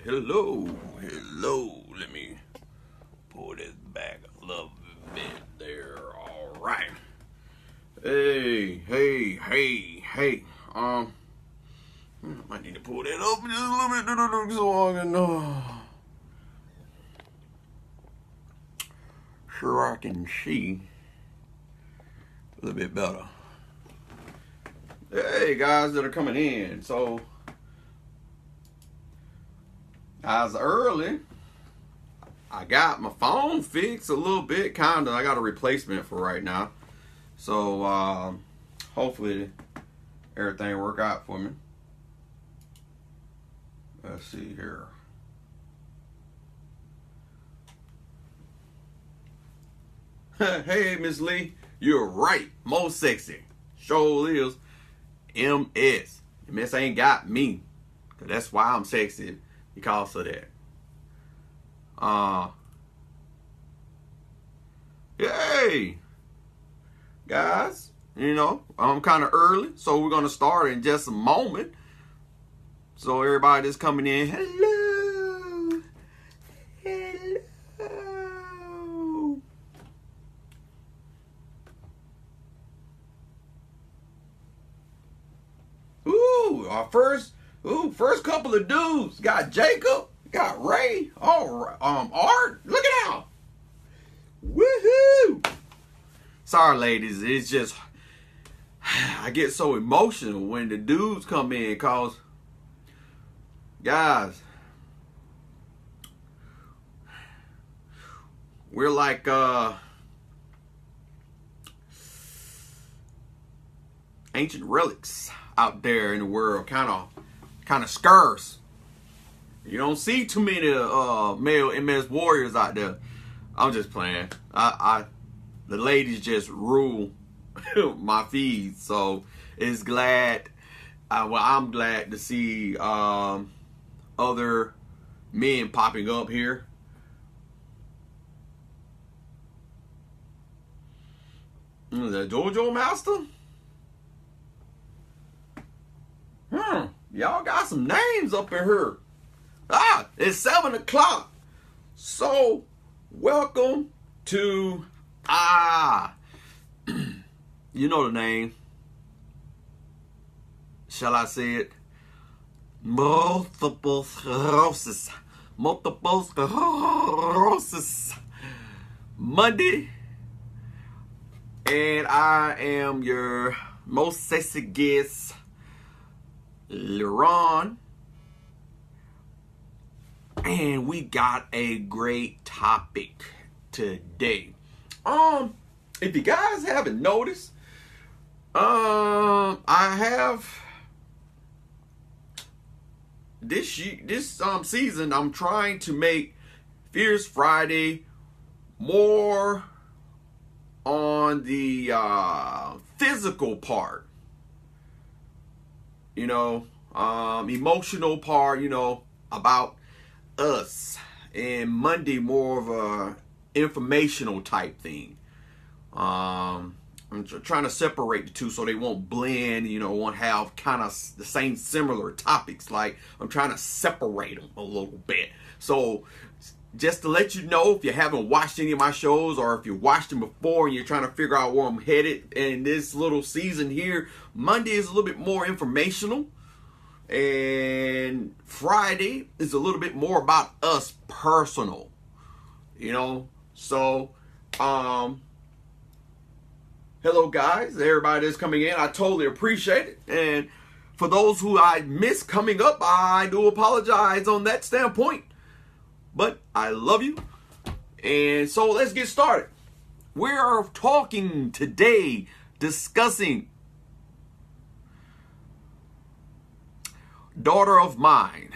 Hello. Let me pull this back a little bit there. All right. Hey. I might need to pull that up just a little bit so I can sure I can see a little bit better. Hey guys that are coming in. So as early, I got my phone fixed a little bit, kinda. I got a replacement for right now. So hopefully everything work out for me. Let's see here. Hey Miss Lee, you're right. Most sexy. Sure is. MS. MS ain't got me. Cause that's why I'm sexy. Because of that. Yay! Guys, you know, I'm kind of early, so we're going to start in just a moment. So everybody that's coming in, hello! Hello! Our first couple of dudes. Got Jacob, got Ray, Art. Look it out. Woohoo! Sorry, ladies. It's just, I get so emotional when the dudes come in, cause, guys, we're like, ancient relics out there in the world, kind of scarce. You don't see too many male MS warriors out there. I'm just playing. The ladies just rule my feed, so it's glad. I'm glad to see other men popping up here. The JoJo Master. Y'all got some names up in here. It's 7 o'clock. So, welcome to, you know the name. Shall I say it? Multiple sclerosis. Multiple sclerosis Monday. And I am your most sexy guest, LaRon, and we got a great topic today. If you guys haven't noticed, I have this season. I'm trying to make Fierce Friday more on the physical part. You know, emotional part, you know, about us. And Monday, more of a informational type thing. I'm trying to separate the two so they won't blend, you know, won't have kind of the same similar topics. Like, I'm trying to separate them a little bit. So, just to let you know, if you haven't watched any of my shows, or if you watched them before and you're trying to figure out where I'm headed in this little season here, Monday is a little bit more informational, and Friday is a little bit more about us personal, you know. So, hello guys, everybody that's coming in, I totally appreciate it. And for those who I miss coming up, I do apologize on that standpoint. But I love you. And so let's get started. We are talking today, discussing Daughter of Mine.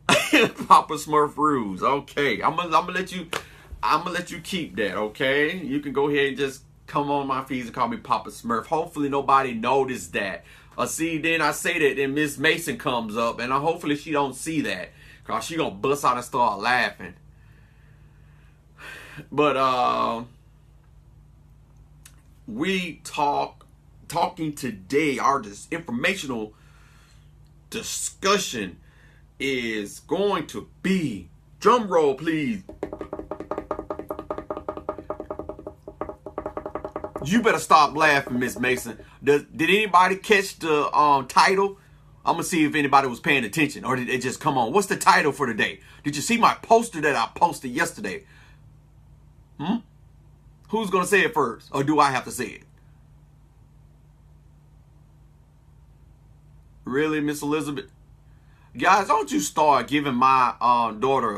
Papa Smurf Rules. Okay. I'm gonna let you keep that, okay? You can go ahead and just come on my feeds and call me Papa Smurf. Hopefully nobody noticed that. See, then I say that, then Miss Mason comes up, and hopefully she don't see that. Cause she gonna bust out and start laughing. But we talking today, our informational discussion is going to be, drum roll please, you better stop laughing, Miss Mason. Did anybody catch the title? I'm gonna see if anybody was paying attention, or did it just come on? What's the title for today? Did you see my poster that I posted yesterday? Who's gonna say it first, or do I have to say it? Really, Miss Elizabeth? Guys, don't you start giving my daughter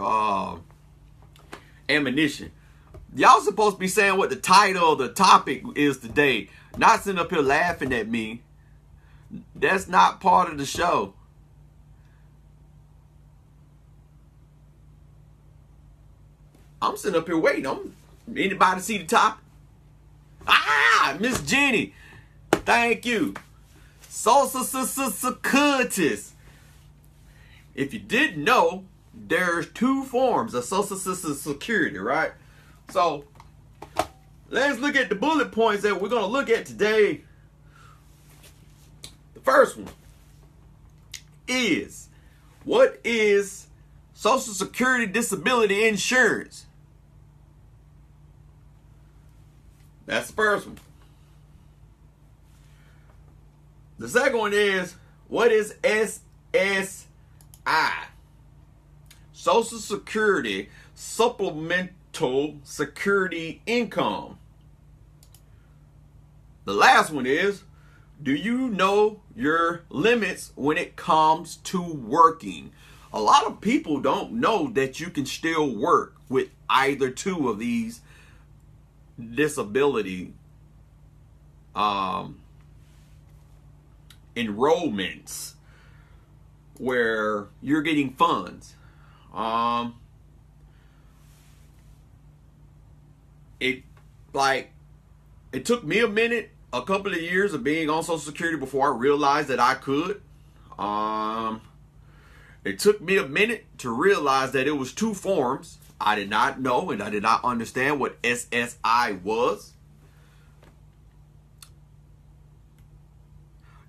ammunition. Y'all supposed to be saying what the title of the topic is today, not sitting up here laughing at me. That's not part of the show. I'm sitting up here waiting. Anybody see the topic? Miss Jenny. Thank you. Social Security. If you didn't know, there's two forms of Social Security, right? So, let's look at the bullet points that we're going to look at today. The first one is, what is Social Security Disability Insurance? That's the first one. The second one is, what is SSI? Social Security Supplemental Security Income. The last one is, do you know your limits when it comes to working? A lot of people don't know that you can still work with either two of these disability enrollments where you're getting funds. It took me a minute, a couple of years of being on Social Security before I realized that I could. It took me a minute to realize that it was two forms. I did not know and I did not understand what SSI was.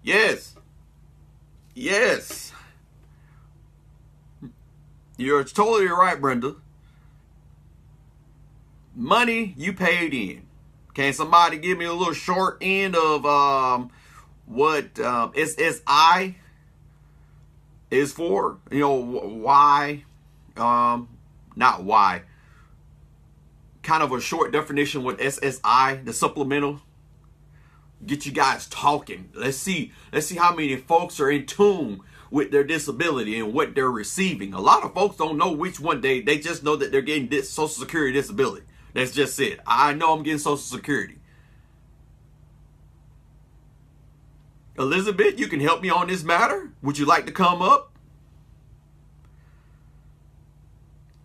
Yes. You're totally right, Brenda. Money you paid in. Can somebody give me a little short end of what SSI is for? You know, why? Not why. Kind of a short definition with SSI, the supplemental. Get you guys talking. Let's see how many folks are in tune with their disability and what they're receiving. A lot of folks don't know which one they just know that they're getting Social Security disability. That's just it. I know I'm getting Social Security. Elizabeth, you can help me on this matter. Would you like to come up?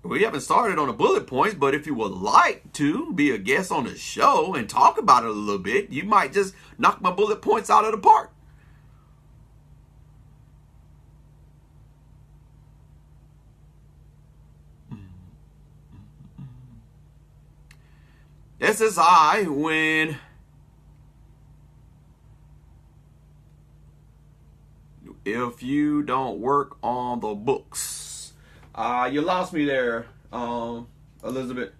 We haven't started on the bullet points, but if you would like to be a guest on the show and talk about it a little bit, you might just knock my bullet points out of the park. SSI, when if you don't work on the books. You lost me there, Elizabeth.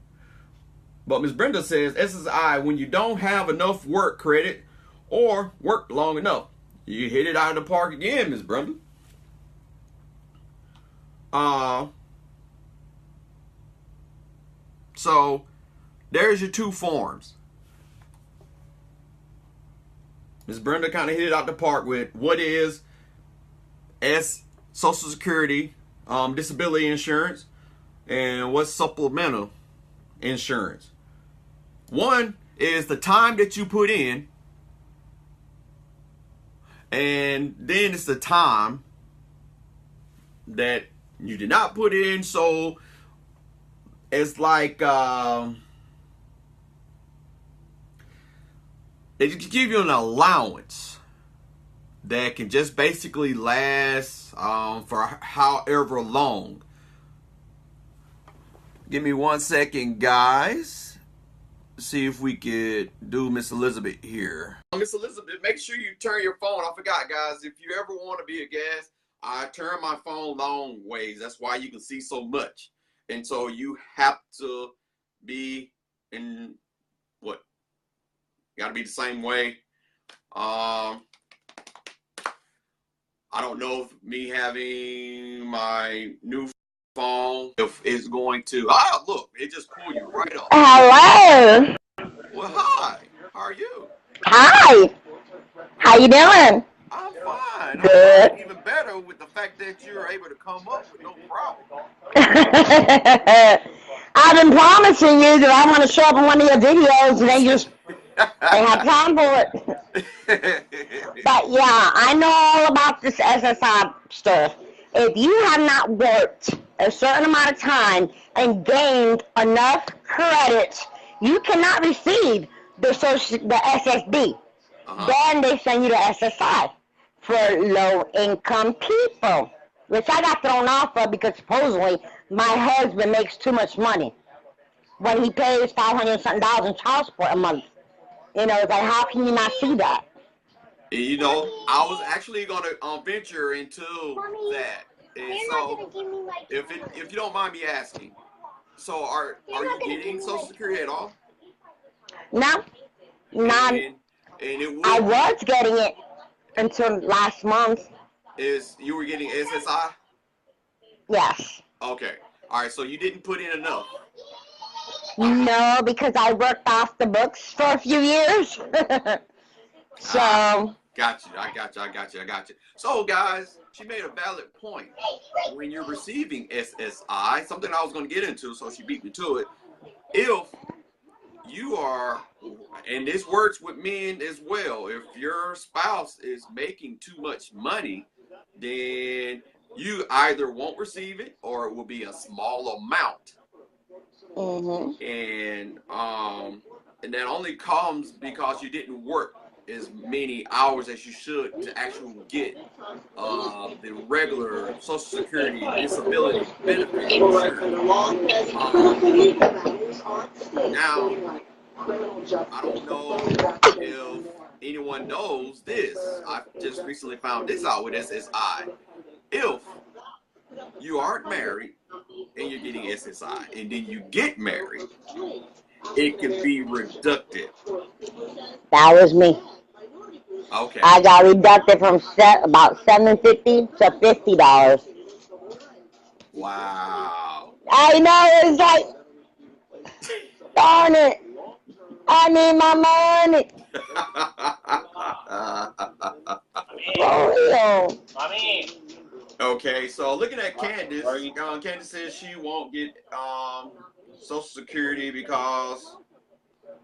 But Ms. Brenda says SSI, when you don't have enough work credit or work long enough. You hit it out of the park again, Ms. Brenda. So there's your two forms. Ms. Brenda kind of hit it out the park with what is Social Security disability insurance and what's supplemental insurance. One is the time that you put in, and then it's the time that you did not put in. So it's like they just give you an allowance that can just basically last for however long. Give me 1 second, guys. See if we could do Miss Elizabeth here. Miss Elizabeth, make sure you turn your phone. I forgot, guys. If you ever want to be a guest I turn my phone long ways. That's why you can see so much. And so you have to be in what? Got to be the same way. I don't know if me having my new phone, if it's going to, look, it just pulled you right up. Hello. Well, hi, how are you? Hi. How you doing? I'm fine. Good. I'm fine. Even better with the fact that you're able to come up with no problem. I've been promising you that I want to show up in one of your videos, and they just ain't have time for it. But yeah, I know all about this SSI stuff. If you have not worked a certain amount of time and gained enough credits, you cannot receive the SSD. Then they send you to SSI for low-income people, which I got thrown off of because supposedly my husband makes too much money when he pays $500 something in child support a month. You know, it's like, how can you not see that? You know, I was actually going to venture into that. And so, if you don't mind me asking, so are you getting Social Security at all? No, not. And it would I was getting it until last month. You were getting SSI? Yes. Okay. All right. So you didn't put in enough. No, because I worked off the books for a few years. So. Got you. I got you. So, guys, she made a valid point. When you're receiving SSI, something I was going to get into, so she beat me to it. If you are, and this works with men as well, if your spouse is making too much money, then you either won't receive it or it will be a small amount. And that only comes because you didn't work as many hours as you should to actually get the regular Social Security disability benefit. Now, I don't know if anyone knows this. I just recently found this out with SSI. If you aren't married and you're getting SSI, and then you get married, it can be reducted. That was me. Okay. I got reducted from about $750 to $50. Wow. I know, it's like, darn it, I need my money. For real. Okay, so looking at Candace, Candace says she won't get Social Security because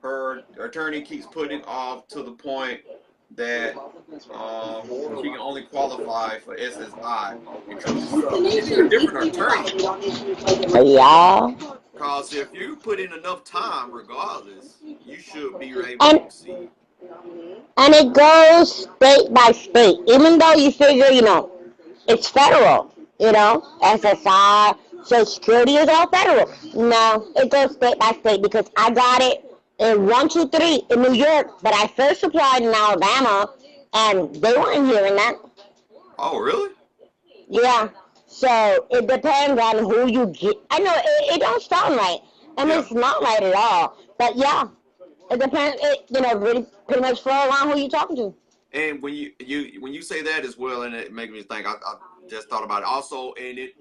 her attorney keeps putting off to the point that she can only qualify for SSI. She's a different attorney. Yeah. Because if you put in enough time, regardless, you should be able to see. And it goes state by state. Even though you figure, you know, it's federal, you know, SSI, Social Security is all federal. No, it goes state by state because I got it in 123 in New York, but I first applied in Alabama, and they weren't hearing that. Oh, really? Yeah. So it depends on who you get. I know it don't sound right, and it's not right at all. But yeah, it depends. You know, really pretty much flow around who you're talking to. And when you say that as well, and it makes me think. I just thought about it also, and it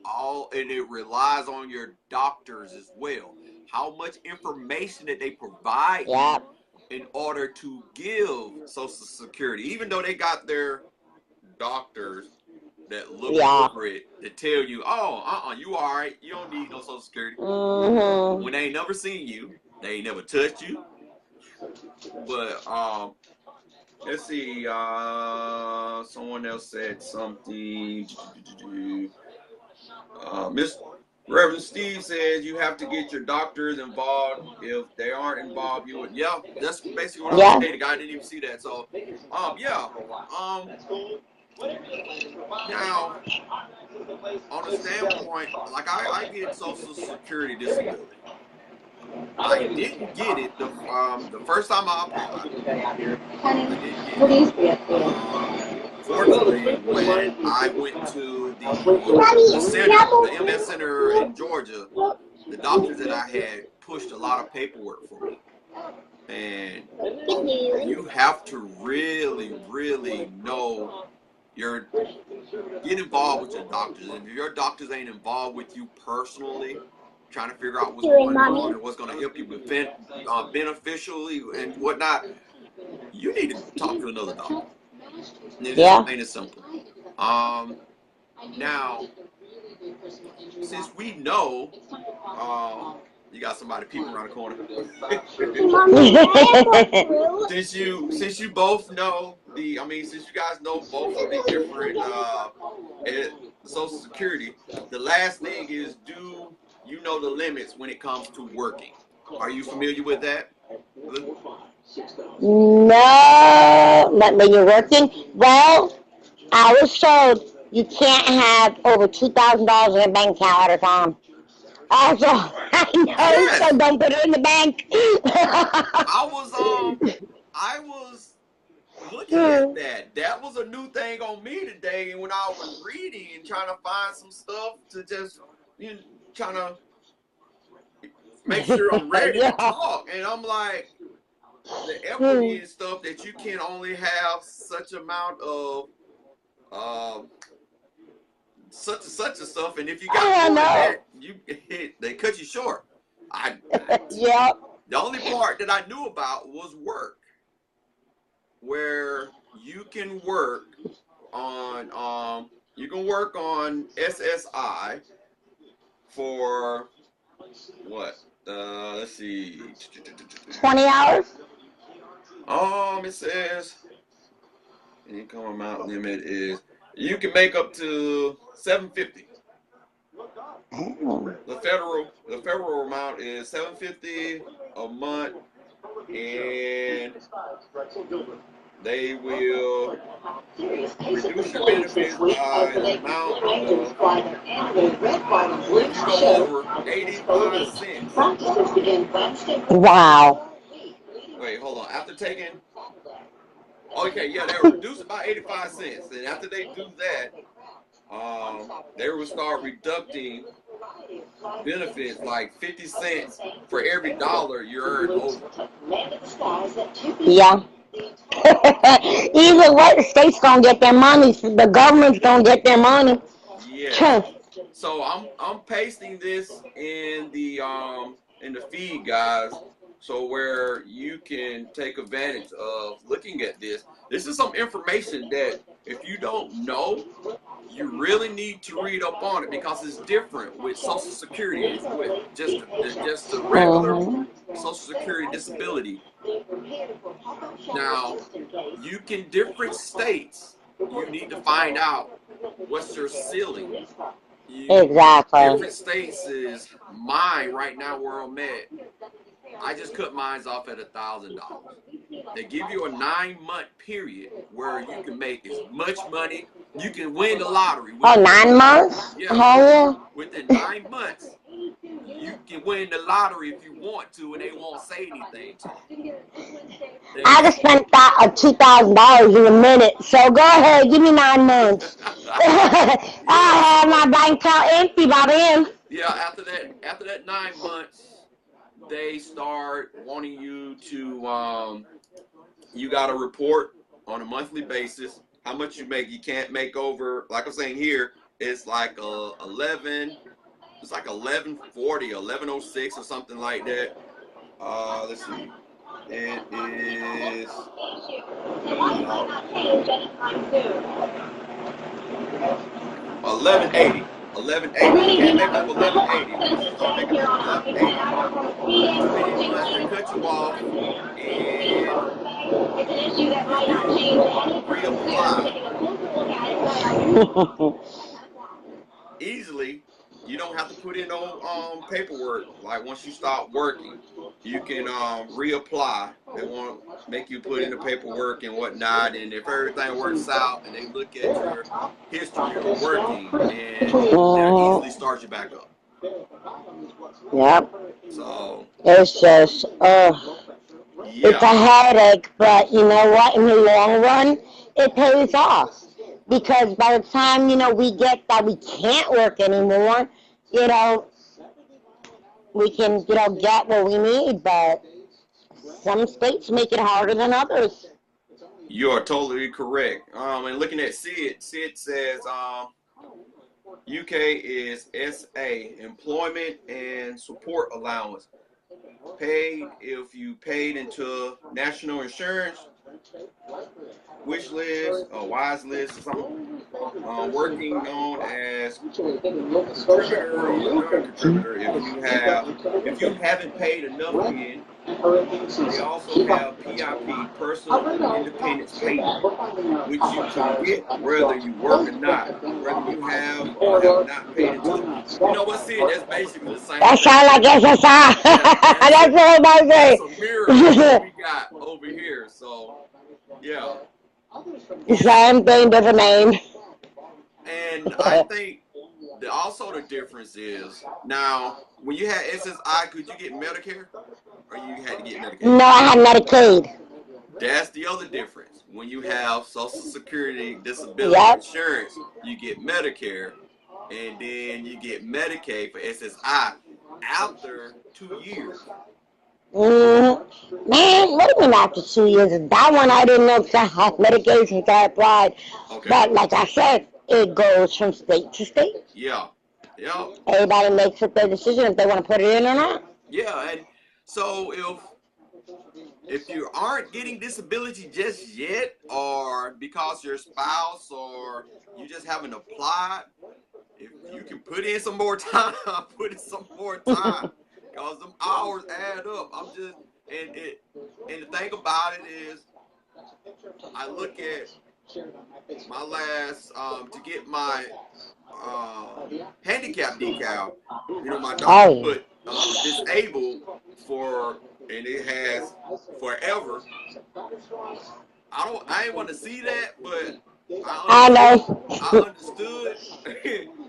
relies on your doctors as well. How much information that they provide you in order to give Social Security, even though they got their doctors that look over it to tell you, you all right, you don't need no Social Security. When they ain't never seen you, they ain't never touched you. But let's see, someone else said something. Miss Reverend Steve says you have to get your doctors involved. If they aren't involved, you would. Yeah, that's basically what I was saying. The guy didn't even see that. So, now, on a standpoint, like I get Social Security disability. I didn't get it the first time I applied. I didn't get it. Fortunately, when I went to the center, the MS Center in Georgia, the doctors that I had pushed a lot of paperwork for me. And you have to really, really know get involved with your doctors. And if your doctors ain't involved with you personally, trying to figure out what's going on and what's going to help you beneficially and whatnot, you need to talk to another doctor. And it's just plain and simple. Now, since we know, you got somebody peeping around the corner. since you both know since you guys know both of the different Social Security, the last thing is, do you know the limits when it comes to working? Are you familiar with that? No, but when you're working, well, I was told you can't have over $2,000 in a bank account at a time. Also, I know, so don't put it in the bank. I was looking at that. That was a new thing on me today, and when I was reading and trying to find some stuff to just, trying to make sure I'm ready to talk, and I'm like, the equity and stuff that you can only have such amount of such and stuff, and if you got more than that, they cut you short. The only part that I knew about was work, where you can work on SSI for what? Let's see. 20 hours. It says income amount limit is you can make up to $750. The federal amount is $750 a month, and they will reduce your benefits by the amount of, if you go over 85 cents. Wow. Wait, hold on. After taking, okay, yeah, they will reduce it by 85 cents, and after they do that, they will start reducting benefits like 50 cents for every dollar you earn over. Yeah. Either way, the state's gonna get their money. The government's gonna get their money. Yeah. So I'm pasting this in the feed, guys. So where you can take advantage of looking at this. This is some information that if you don't know, you really need to read up on it, because it's different with Social Security, with just the regular Social Security disability. Now, different states, you need to find out what's your ceiling. Exactly. Different states is mine right now where I'm at. I just cut mine off at $1,000. They give you a 9-month period where you can make as much money. You can win the lottery. 9 months? Yeah. Within 9 months, you can win the lottery if you want to, and they won't say anything to you. I just spent $2,000 in a minute, so go ahead, give me 9 months. I'll have my bank account empty by then. Yeah, after that 9 months, they start wanting you to, you got to report on a monthly basis how much you make. You can't make over, like I'm saying here, it's like 1140, 1106 or something like that. Let's see. It is 1180. 1180. You can't make up 1180. Once you start making up 1180, they cut you off and reapply. Easily. You don't have to put in no paperwork. Like once you start working, you can reapply. They won't make you put in the paperwork and whatnot. And if everything works out and they look at your history of working, and they'll easily start you back up. Yep. So it's just it's a headache, but you know what? In the long run, it pays off. because by the time, we get that we can't work anymore, we can, get what we need, but some states make it harder than others. You are totally correct. And looking at Sid says, UK is SA, Employment and Support Allowance. Paid if you paid into national insurance, wish list, or wise list, or something. Working on as contributor or non-contributor. If you haven't paid enough in, they also have PIP, Personal Independence Payment, which you can get whether you work or not, whether you have or have not paid into it. You know what, Sid? That's basically the same That thing. sounds like SSI. Yeah, That's what I'm that's saying. a mirror of what we got over here. So, yeah. Same thing, different name. And I think also the difference is, now, when you had SSI, could you get Medicare? Or you had to get Medicaid? No, I had Medicaid. That's the other difference. When you have Social Security disability insurance, you get Medicare, and then you get Medicaid for SSI after 2 years. Man, what do you mean after 2 years? That one I didn't know because I had medication until I applied. Okay. But like I said, it goes from state to state. Yeah. Yeah. Everybody makes up their decision if they want to put it in or not. Yeah, and so if you aren't getting disability just yet, or because your spouse or you just haven't applied, if you can put in some more time, put in some more time, because them hours add up. And the thing about it is, I look at my last to get my handicap decal. My doctor put disabled for, and it has forever. I ain't want to see that, but I understood.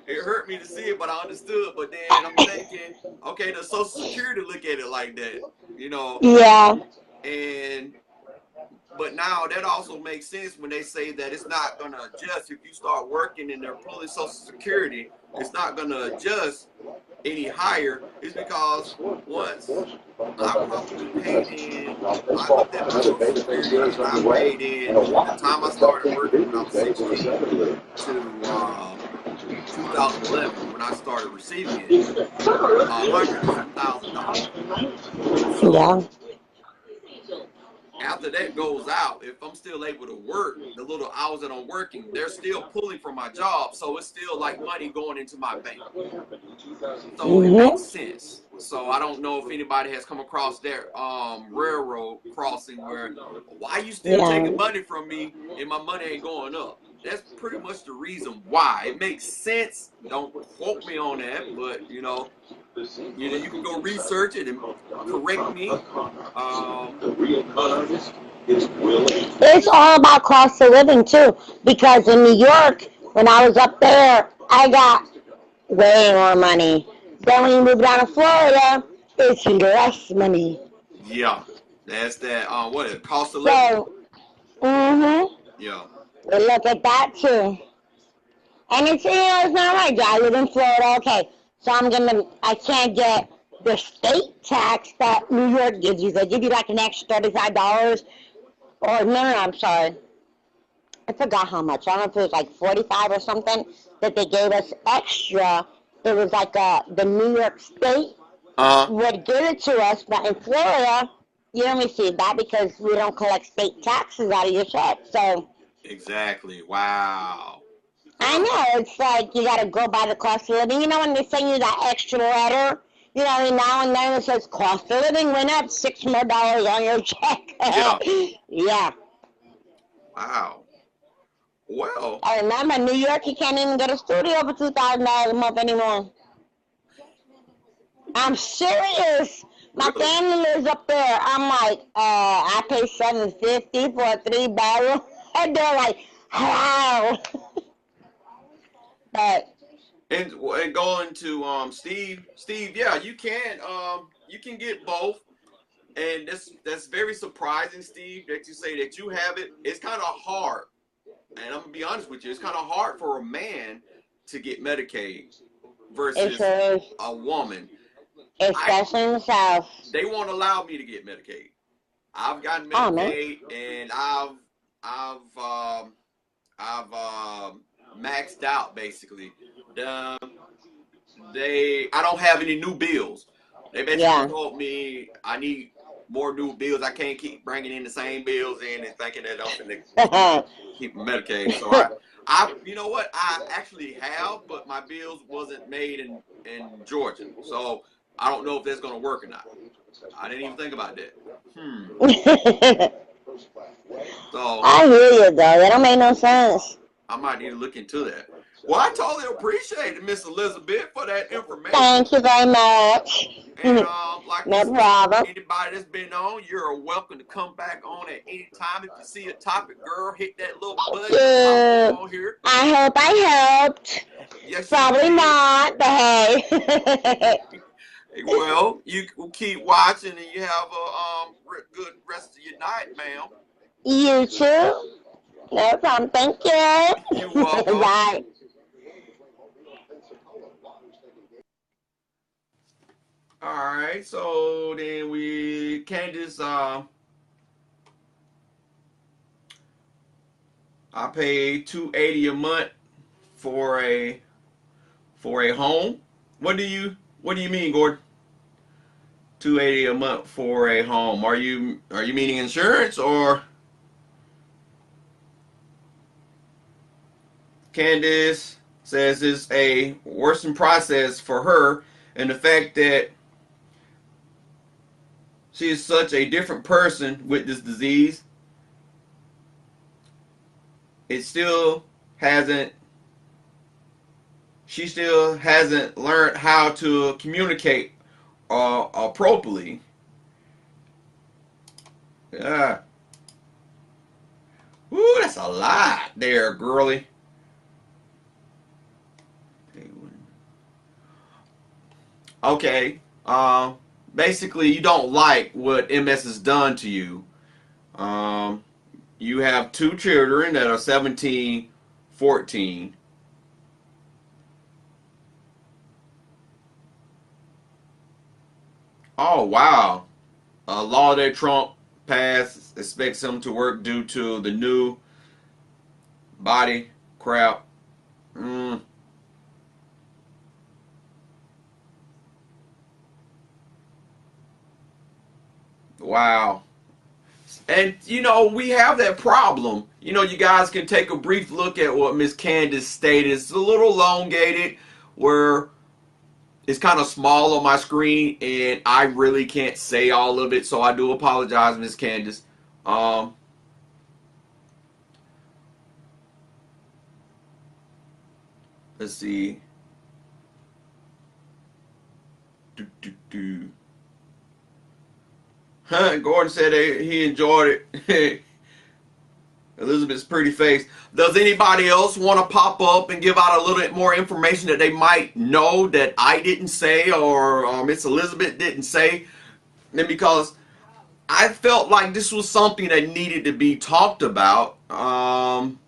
It hurt me to see it, but I understood. But then I'm thinking, okay, the Social Security look at it like that, Yeah. But now that also makes sense when they say that it's not going to adjust if you start working and they're pulling Social Security. It's not going to adjust any higher. It's because once I probably paid in, I looked at my Social Security and I paid in the time I started working when I was 16 to 2011 when I started receiving it, $100,000. Yeah. After that goes out, if I'm still able to work the little hours that I'm working, they're still pulling from my job, so it's still like money going into my bank. So it makes sense. So I don't know if anybody has come across that railroad crossing where, why you still taking money from me and my money ain't going up? That's pretty much the reason why. It makes sense. Don't quote me on that, but you can go research it and correct me. It's all about cost of living too, because in New York, when I was up there, I got way more money. Then when you move down to Florida, it's less money. Yeah, that's that. What is it, cost of living? So, yeah. We look at that too. And it's not right. I live in Florida, okay. So I can't get the state tax that New York gives you. They give you like an extra $35. Or no, I'm sorry. I forgot how much. I don't know if it was like 45 or something that they gave us extra. It was like the New York State would give it to us, but in Florida, you don't receive that because we don't collect state taxes out of your check. So exactly. Wow. I know. It's like you got to go by the cost of living. When they send you that extra letter, now and then it says cost of living went up $6 more on your check. Yeah. Yeah. Wow. Well. I remember New York, you can't even get a studio for $2,000 a month anymore. I'm serious. My family lives up there. I'm like, I pay $750 for a 3-bedroom, and they're like, how? But and going to Steve, yeah, you can get both, and that's very surprising, Steve, that you say that you have it. It's kind of hard and I'm gonna be honest with you, it's kind of hard for a man to get Medicaid It versus sure is. a woman. Especially in the South. They won't allow me to get Medicaid. I've gotten Oh, man. Medicaid, and I've maxed out basically. The, I don't have any new bills. They basically told me I need more new bills. I can't keep bringing in the same bills in and thinking that I'm gonna keep Medicaid. So you know what? I actually have, but my bills wasn't made in Georgia. So I don't know if that's gonna work or not. I didn't even think about that. So I hear you, though. That don't make no sense. I might need to look into that. Well, I totally appreciate it, Miss Elizabeth, for that information. Thank you very much. And like no problem. Anybody that's been on, you're welcome to come back on at any time. If you see a topic, girl, hit that little button on here. I hope I helped. Yes, probably not, but hey. Well, you keep watching, and you have a good rest of your night, ma'am. You too. No problem. Thank you. You're welcome. Bye. All right, so then Candace, I pay $280 a month for a home. What do you mean, Gordon? $280 a month for a home. Are you meaning insurance or? Candace says it's a worsening process for her, and the fact that she is such a different person with this disease. She still hasn't learned how to communicate appropriately. Yeah. Ooh, that's a lot there, girly. Okay. Basically, you don't like what MS has done to you. You have 2 children that are 17, 14. Oh, wow. A law that Trump passed expects him to work due to the new body crap. Wow. And, we have that problem. You guys can take a brief look at what Miss Candace stated. It's a little elongated where it's kind of small on my screen and I really can't say all of it. So I do apologize, Miss Candace. Let's see. Gordon said he enjoyed it. Elizabeth's pretty face. Does anybody else want to pop up and give out a little bit more information that they might know that I didn't say or Miss Elizabeth didn't say? And because I felt like this was something that needed to be talked about.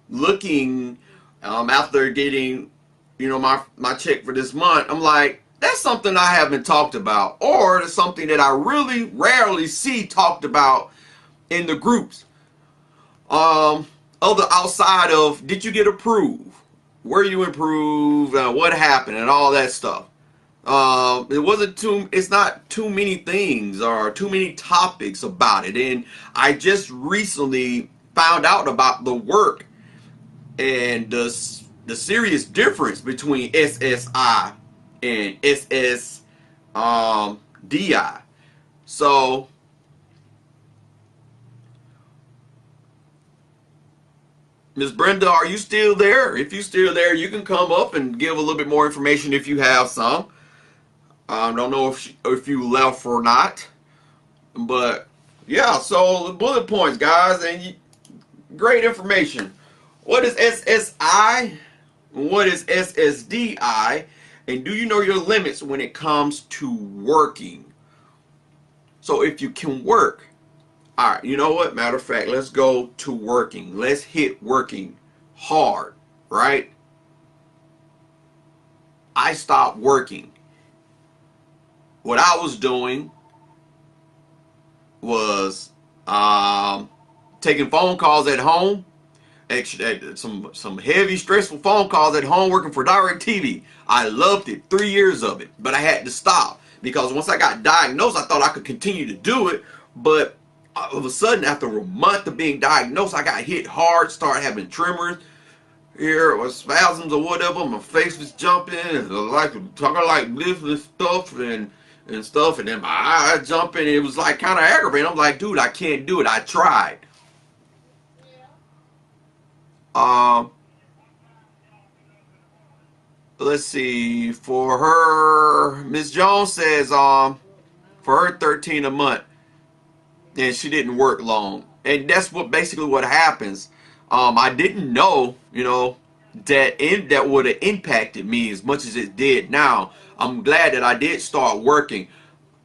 Looking after getting, my check for this month, I'm like, that's something I haven't talked about, or it's something that I really rarely see talked about in the groups. Other outside of, did you get approved? Were you approved? What happened? And all that stuff. It's not too many things or too many topics about it. And I just recently found out about the work and the serious difference between SSI and SSDI. So Ms. Brenda, are you still there? If you're still there, you can come up and give a little bit more information if you have some. I don't know if you left or not. But yeah, so the bullet points, guys, and great information. What is SSI? What is SSDI? And do you know your limits when it comes to working? So if you can work, all right, you know what? Matter of fact, let's go to working. Let's hit working hard, right? I stopped working. What I was doing was taking phone calls at home, some heavy, stressful phone calls at home, working for DirecTV. I loved it, 3 years of it, but I had to stop because once I got diagnosed, I thought I could continue to do it, but all of a sudden, after a month of being diagnosed, I got hit hard, started having tremors here or spasms or whatever. My face was jumping, and like talking like this and stuff, and stuff, and then my eyes jumping. It was like kind of aggravating. I'm like, dude, I can't do it. I tried. Um, let's see. For her, Miss Jones says, for her 13 a month, and she didn't work long, and that's what basically what happens. I didn't know, that would have impacted me as much as it did. Now I'm glad that I did start working.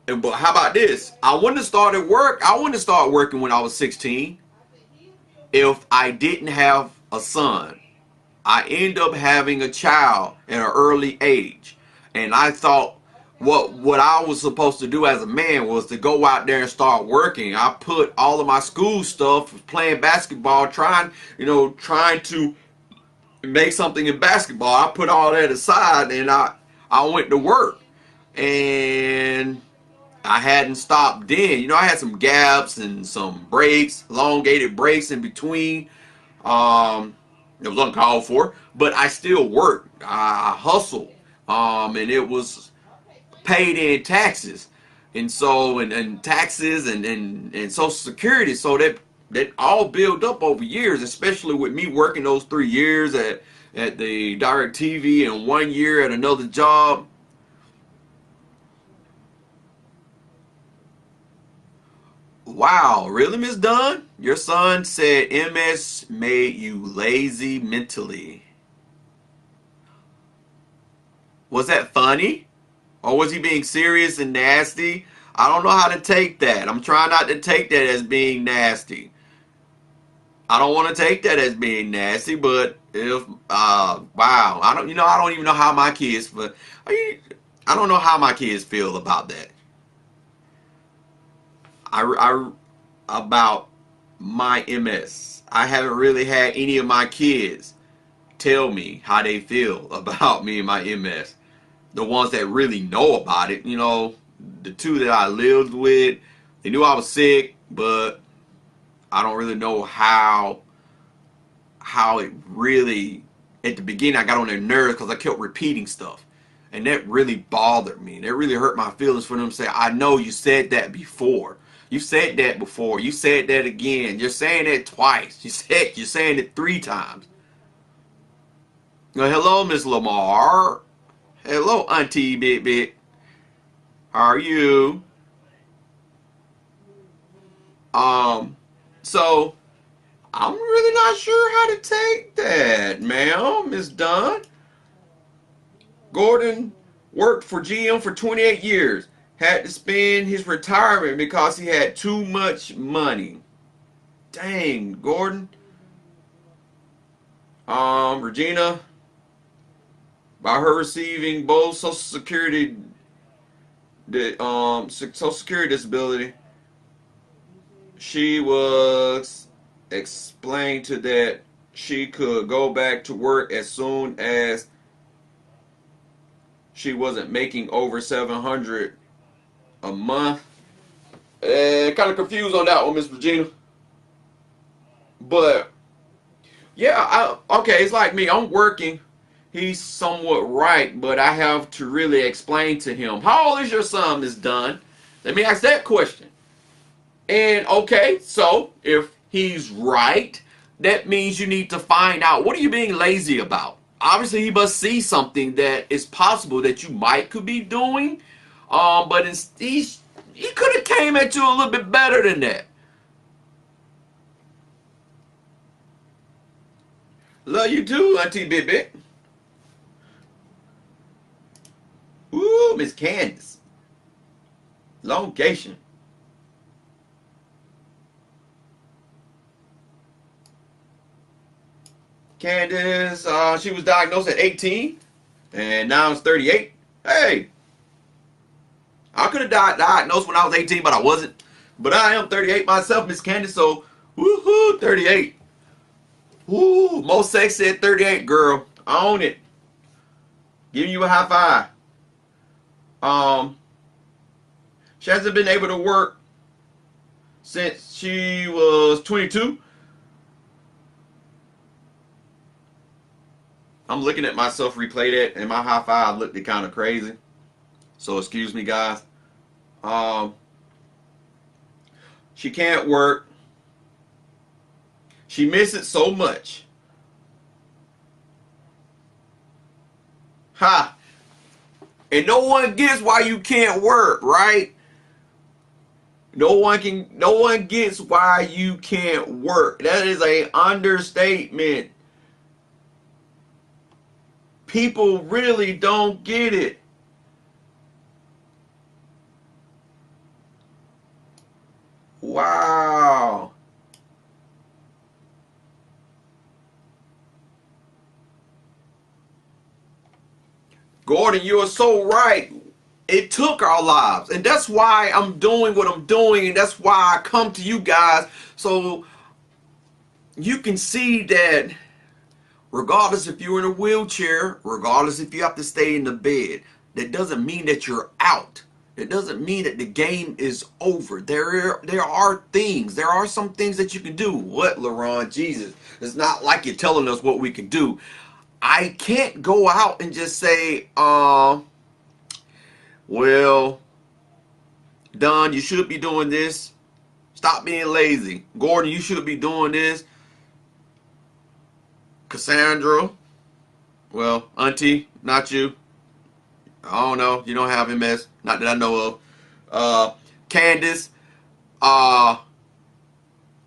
But how about this? I wouldn't have started working when I was 16 if I didn't have a son. I end up having a child at an early age, and I thought what I was supposed to do as a man was to go out there and start working. I put all of my school stuff, playing basketball, trying to make something in basketball. I put all that aside, and I went to work, and I hadn't stopped then. I had some gaps and some breaks, elongated breaks in between. It was uncalled for, but I still worked. I hustled, and it was paid in taxes, and so and taxes and Social Security. So that all built up over years, especially with me working those 3 years at the DirecTV and 1 year at another job. Wow, really, Miss Dunn? Your son said MS made you lazy mentally. Was that funny? Or was he being serious and nasty? I don't know how to take that. I'm trying not to take that as being nasty. I don't want to take that as being nasty, but if wow, I don't even know how my kids, but I don't know how my kids feel about that. I about my MS. I haven't really had any of my kids tell me how they feel about me and my MS. The ones that really know about it, the two that I lived with, they knew I was sick, but I don't really know how it really, at the beginning I got on their nerves because I kept repeating stuff. And that really bothered me. That really hurt my feelings for them to say, I know you said that before. You said that before. You said that again. You're saying it twice. You're saying it 3 times. Well, hello, Miss Lamar. Hello, Auntie Bit Bit. How are you? So I'm really not sure how to take that, ma'am, Miss Dunn. Gordon worked for GM for 28 years. Had to spend his retirement because he had too much money. Dang, Gordon. Regina, by her receiving both Social Security disability, she was explained to that she could go back to work as soon as she wasn't making over $700 a month. Kind of confused on that one, Miss Regina. But yeah, okay, it's like me. I'm working. He's somewhat right, but I have to really explain to him. How old is your son, Miss Dunn? Let me ask that question. And okay, so if he's right, that means you need to find out, what are you being lazy about? Obviously, he must see something that is possible that you could be doing. But he could have came at you a little bit better than that. Love you too, Auntie Bit Bit. Ooh, Miss Candace. Elongation. Candace, she was diagnosed at 18, and now it's 38. Hey, I could have diagnosed when I was 18, but I wasn't. But I am 38 myself, Miss Candace, so woohoo, 38. Woo, most sexy at 38, girl. Own it. Giving you a high five. She hasn't been able to work since she was 22. I'm looking at myself replay that, and my high five looked kind of crazy. So excuse me, guys. She can't work. She misses so much. Ha! And no one gets why you can't work, right? No one gets why you can't work. That is an understatement. People really don't get it. Wow. Gordon, you are so right. It took our lives. And that's why I'm doing what I'm doing. And that's why I come to you guys. So you can see that regardless if you're in a wheelchair, regardless if you have to stay in the bed, that doesn't mean that you're out. That doesn't mean that the game is over. There are things. There are some things that you can do. What, LaRon? Jesus. It's not like you're telling us what we can do. I can't go out and just say, well, Don, you should be doing this. Stop being lazy. Gordon, you should be doing this. Cassandra, well, Auntie, not you. I don't know. You don't have MS. Not that I know of. Candace,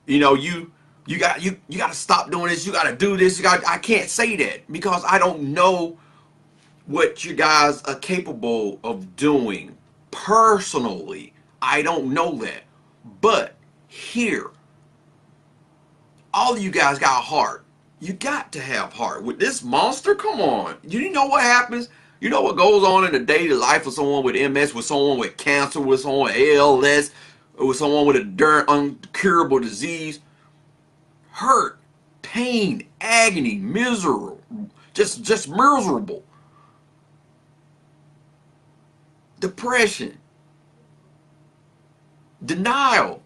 you know, you got to stop doing this. You got to do this. I can't say that because I don't know what you guys are capable of doing personally. I don't know that. But here, all of you guys got a heart. You got to have heart. With this monster, come on. You know what happens? You know what goes on in the daily life of someone with MS, with someone with cancer, with someone with ALS, with someone with a uncurable disease? Hurt, pain, agony, miserable, just miserable. Depression, denial,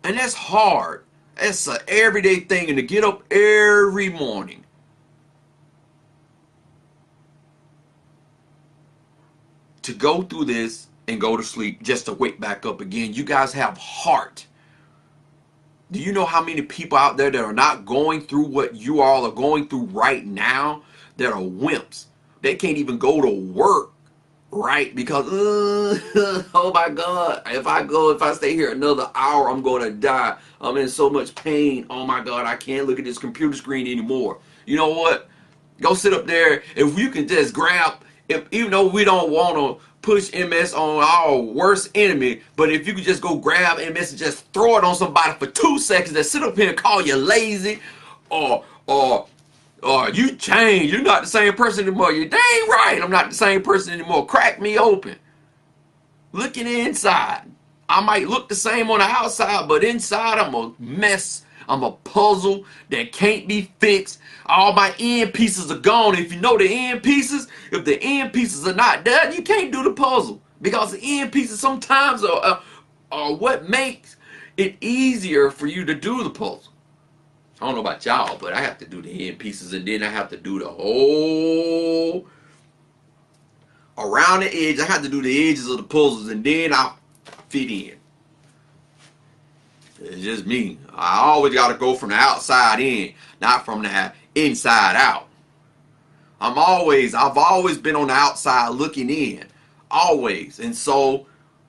and that's hard. That's an everyday thing, and to get up every morning to go through this and go to sleep just to wake back up again. You guys have heart. Do you know how many people out there that are not going through what you all are going through right now that are wimps? They can't even go to work, right? Because, oh my God, if I stay here another hour, I'm going to die. I'm in so much pain. Oh my God, I can't look at this computer screen anymore. You know what? Go sit up there. If you can just grab, even though we don't want to push MS on our worst enemy, but if you could just go grab MS and just throw it on somebody for 2 seconds and sit up here and call you lazy or you changed, you're not the same person anymore. You're dang right, I'm not the same person anymore. Crack me open. Looking inside. I might look the same on the outside, but inside I'm a mess. I'm a puzzle that can't be fixed. All my end pieces are gone. If you know the end pieces, if the end pieces are not there, you can't do the puzzle. Because the end pieces sometimes are what makes it easier for you to do the puzzle. I don't know about y'all, but I have to do the end pieces, and then I have to do the whole around the edge. I have to do the edges of the puzzles, and then I'll fit in. It's just me. I always got to go from the outside in, not from the inside out. I've always been on the outside looking in, always, and so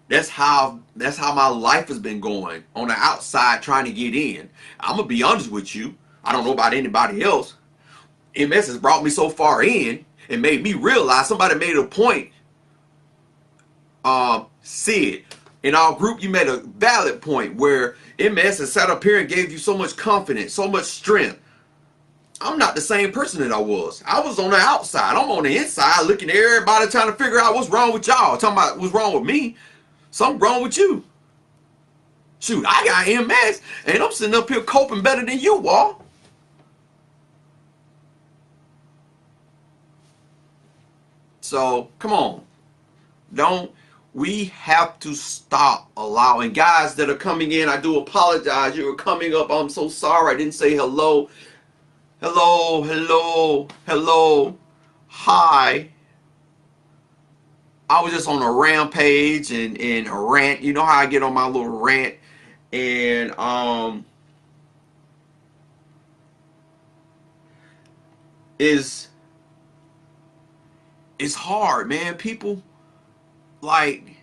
that's how my life has been going, on the outside trying to get in. I'm gonna be honest with you. I don't know about anybody else. MS has brought me so far in and made me realize. Somebody made a point. Sid, in our group, you made a valid point where MS has sat up here and gave you so much confidence, so much strength. I'm not the same person that I was. I was on the outside. I'm on the inside looking at everybody trying to figure out what's wrong with y'all. Talking about what's wrong with me. Something wrong with you. Shoot, I got MS and I'm sitting up here coping better than you all. So, come on. We have to stop allowing guys that are coming in. I do apologize. You were coming up. I'm so sorry. I didn't say hello. Hello, hello, hello. Hi. I was just on a rampage and a rant. You know how I get on my little rant. And it's hard, man. People, like,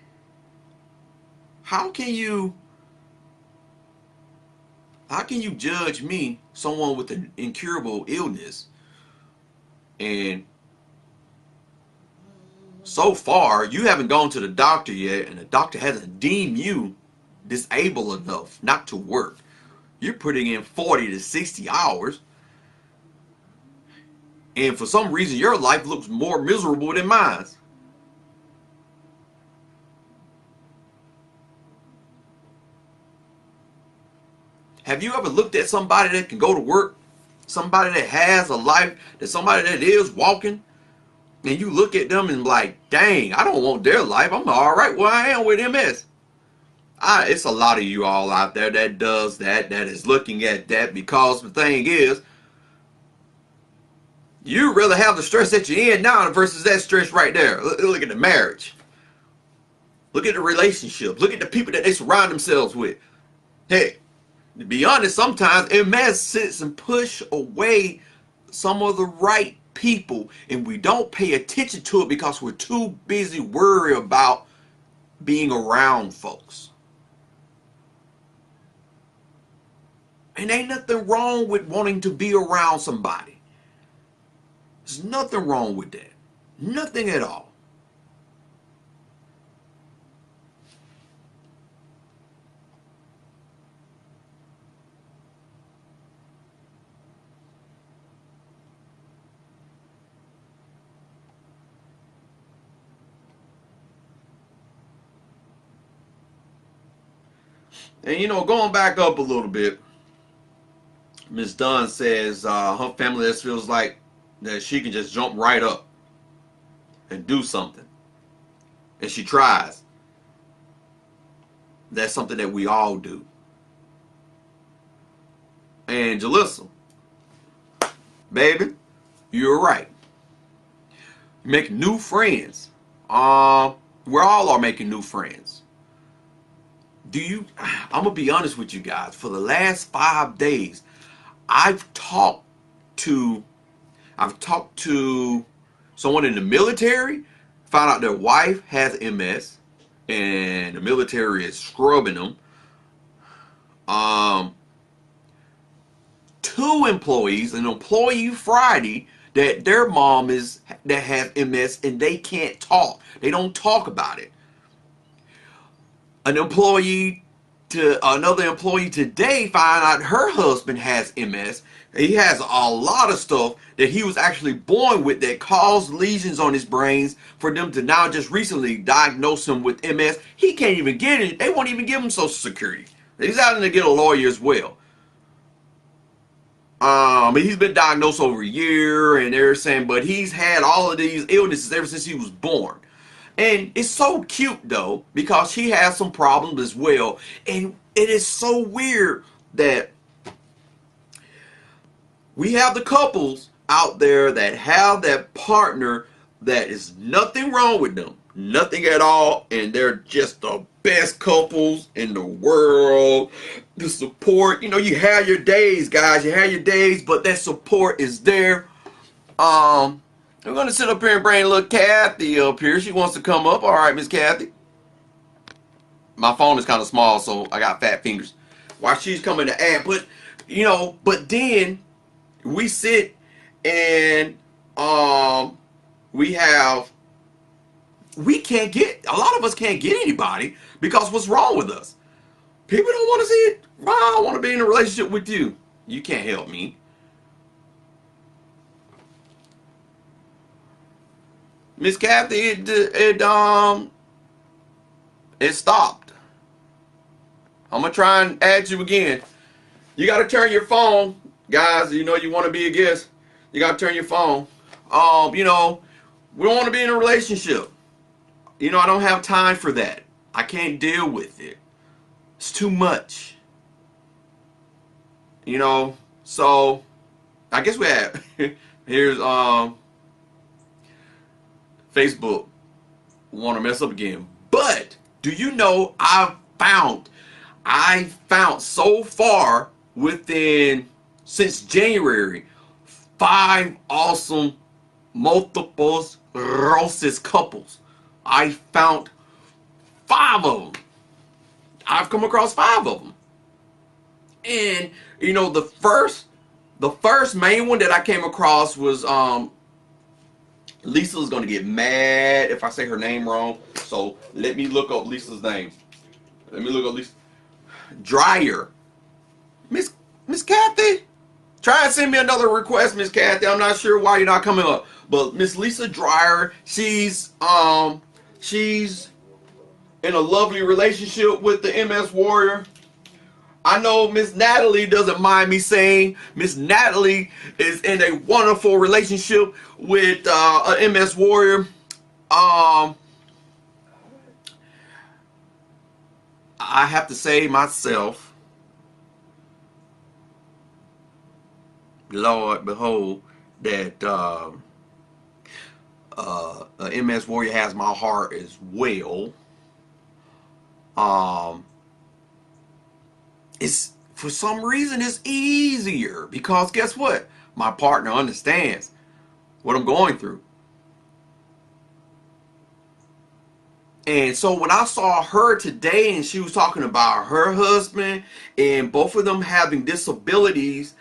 how can you judge me, someone with an incurable illness, and so far you haven't gone to the doctor yet and the doctor hasn't deemed you disabled enough not to work? You're putting in 40 to 60 hours, and for some reason your life looks more miserable than mine. Have you ever looked at somebody that can go to work, somebody that has a life, that somebody that is walking, and you look at them and like, dang, I don't want their life. I'm all right where I am with MS. It's a lot of you all out there that does that, that is looking at that, because the thing is, you really have the stress that you're in now versus that stress right there. Look at the marriage. Look at the relationship. Look at the people that they surround themselves with. Hey, to be honest, sometimes MS sits and push away some of the right people, and we don't pay attention to it because we're too busy worried about being around folks. And ain't nothing wrong with wanting to be around somebody. There's nothing wrong with that. Nothing at all. And you know, going back up a little bit, Miss Dunn says her family just feels like that she can just jump right up and do something. And she tries. That's something that we all do. And Jalissa, baby, you're right. Make new friends. We all are making new friends. I'm gonna be honest with you guys. For the last 5 days, I've talked to someone in the military, found out their wife has MS, and the military is scrubbing them. 2 employees, an employee Friday, that their mom that has MS and they can't talk. They don't talk about it. Another employee today found out her husband has MS. He has a lot of stuff that he was actually born with that caused lesions on his brains for them to now just recently diagnose him with MS. He can't even get it. They won't even give him Social Security. He's having to get a lawyer as well. He's been diagnosed over a year and they're saying, but he's had all of these illnesses ever since he was born. And it's so cute though, because he has some problems as well. And it is so weird that we have the couples out there that have that partner that is nothing wrong with them, nothing at all, and they're just the best couples in the world. The support, you know, you have your days, guys, you have your days, but that support is there. I'm going to sit up here and bring little Kathy up here. She wants to come up. All right, Miss Kathy. My phone is kind of small, so I got fat fingers. While she's coming to add, but then we sit and we can't get, a lot of us can't get anybody because what's wrong with us? People don't want to see it. I want to be in a relationship with you. You can't help me. Miss Kathy, it stopped. I'm gonna try and add you again. You gotta turn your phone, guys. You know you want to be a guest. You gotta turn your phone. You know, we don't want to be in a relationship. You know, I don't have time for that. I can't deal with it. It's too much. You know, so I guess we have here's Facebook want to mess up again. But do you know I found so far within since January 5 awesome multiple sclerosis couples. I found 5 of them. I've come across 5 of them. And you know the first main one that I came across was Lisa's gonna get mad if I say her name wrong. So let me look up Lisa's name. Let me look up Lisa Dryer. Miss Kathy? Try and send me another request, Miss Kathy. I'm not sure why you're not coming up. But Miss Lisa Dryer, she's in a lovely relationship with the MS Warrior. I know Miss Natalie doesn't mind me saying Miss Natalie is in a wonderful relationship with a MS Warrior. I have to say myself, Lord behold, that a MS Warrior has my heart as well. It's for some reason it's easier because guess what? My partner understands what I'm going through. And so when I saw her today and she was talking about her husband and both of them having disabilities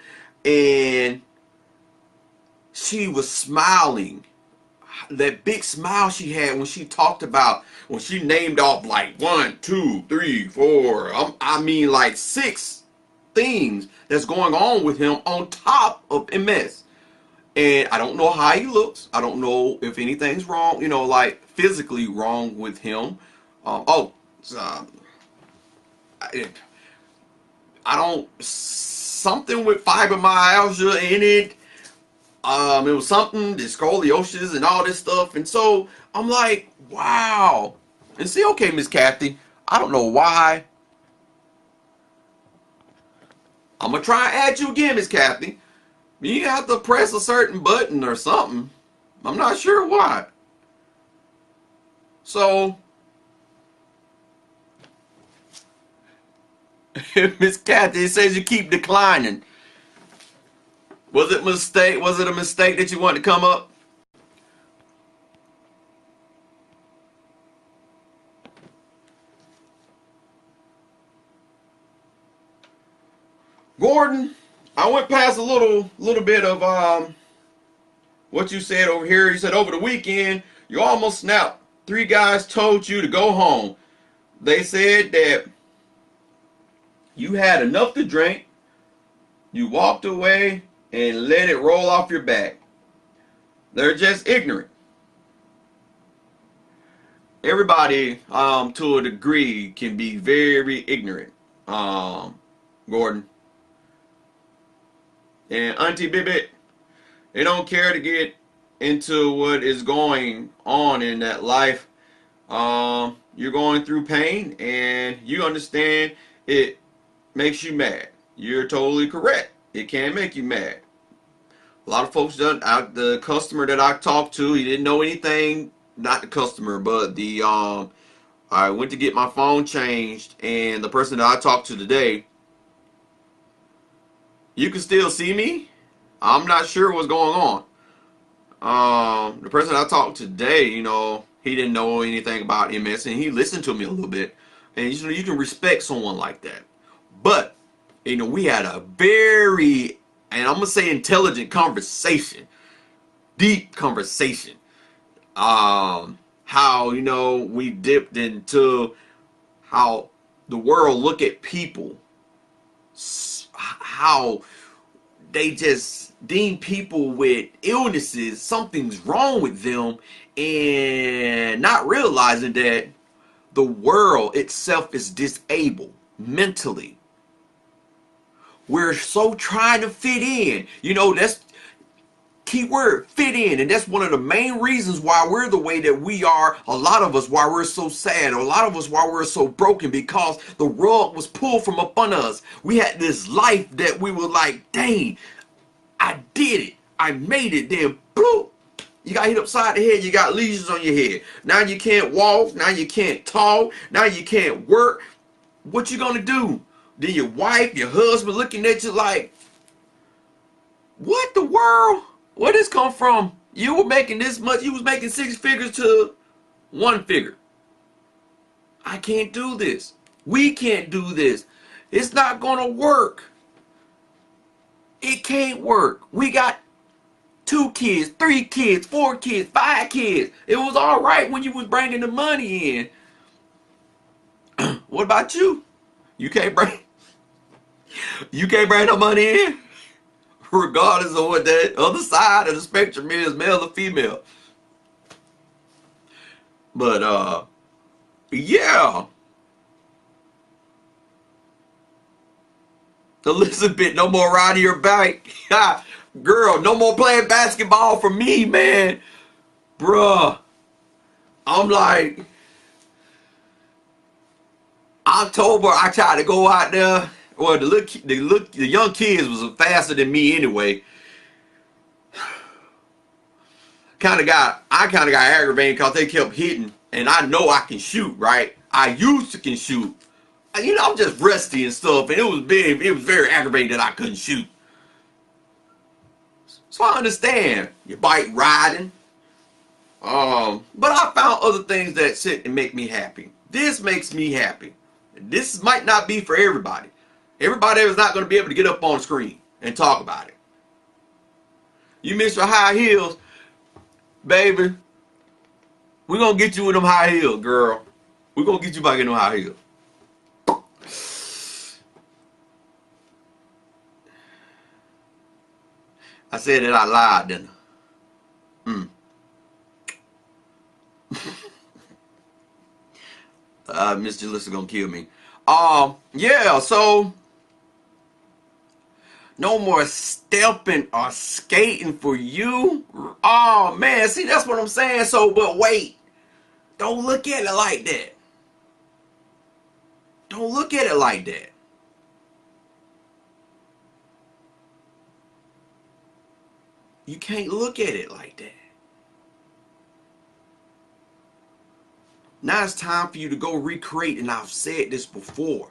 and she was smiling, that big smile she had when she talked about, when she named off like 1, 2, 3, 4, I mean like 6 things that's going on with him on top of MS. And I don't know how he looks. I don't know if anything's wrong, you know, like physically wrong with him. I don't, something with fibromyalgia in it. It was something, the scoliosis and all this stuff. And so I'm like, wow. And see, okay, Miss Kathy, I don't know why. I'm going to try and add you again, Miss Kathy. You have to press a certain button or something. I'm not sure why. So, Miss Kathy, it says you keep declining. Was it a mistake? Was it a mistake that you wanted to come up? Gordon, I went past a little bit of what you said over here. You said over the weekend you almost snapped. 3 guys told you to go home. They said that you had enough to drink. You walked away and let it roll off your back. They're just ignorant. Everybody, to a degree, can be very ignorant. Gordon. And Auntie Bibbit, they don't care to get into what is going on in that life. You're going through pain and you understand it makes you mad. You're totally correct. It can make you mad. A lot of folks don't. The customer that I talked to, he didn't know anything. Not the customer, but the I went to get my phone changed, and the person that I talked to today, you can still see me. I'm not sure what's going on. The person I talked to today, you know, he didn't know anything about MS, and he listened to me a little bit. And you know, you can respect someone like that. But you know, we had a very, and I'm gonna say, intelligent conversation, deep conversation. How, you know, we dipped into how the world look at people, how they just deem people with illnesses, something's wrong with them, and not realizing that the world itself is disabled mentally. We're so trying to fit in. You know, that's key word, fit in. And that's one of the main reasons why we're the way that we are. A lot of us, why we're so sad. A lot of us, why we're so broken, because the rug was pulled from up on us. We had this life that we were like, dang, I did it. I made it. Then, bloop. You got hit upside the head. You got lesions on your head. Now you can't walk. Now you can't talk. Now you can't work. What you gonna do? Then your wife, your husband looking at you like, what the world? Where this come from? You were making this much. You was making 6 figures to 1 figure. I can't do this. We can't do this. It's not gonna work. It can't work. We got 2 kids, 3 kids, 4 kids, 5 kids. It was all right when you was bringing the money in. What about you? You can't bring no money in, regardless of what that other side of the spectrum is, male or female. But yeah. Elizabeth, no more riding your bike. Girl, no more playing basketball for me, man. Bruh. I'm like, October, I tried to go out there. Well, the young kids was faster than me anyway. I kind of got aggravated because they kept hitting, and I know I can shoot, right? I used to can shoot. You know, I'm just rusty and stuff, and it was very aggravating that I couldn't shoot. So I understand your bike riding. But I found other things that sit and make me happy. This makes me happy. This might not be for everybody. Everybody is not going to be able to get up on the screen and talk about it. You miss your high heels, baby. We're going to get you with them high heels, girl. We're going to get you back in them high heels. I said it out loud, didn't I? Mr. List is gonna kill me. Yeah, so no more stepping or skating for you. Oh man, see, that's what I'm saying. So, but wait, don't look at it like that. Don't look at it like that. You can't look at it like that. Now it's time for you to go recreate, and I've said this before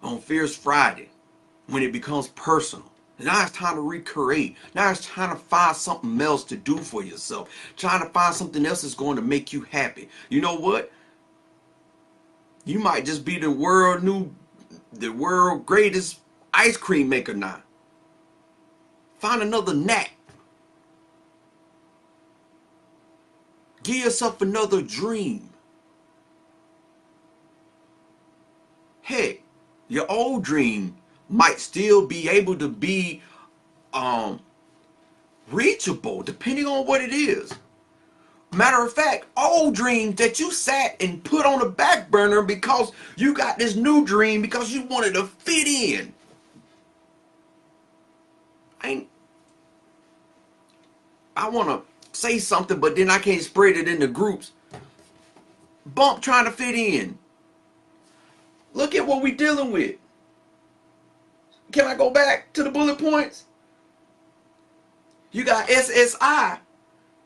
on Fierce Friday, when it becomes personal. Now it's time to recreate. Now it's time to find something else to do for yourself. Trying to find something else that's going to make you happy. You know what? You might just be the world greatest ice cream maker now. Find another knack. Give yourself another dream. Heck, your old dream might still be able to be reachable depending on what it is. Matter of fact, old dreams that you sat and put on the back burner because you got this new dream because you wanted to fit in. I want to say something, but then I can't spread it in the groups. Bump trying to fit in. Look at what we're dealing with. Can I go back to the bullet points? You got SSI,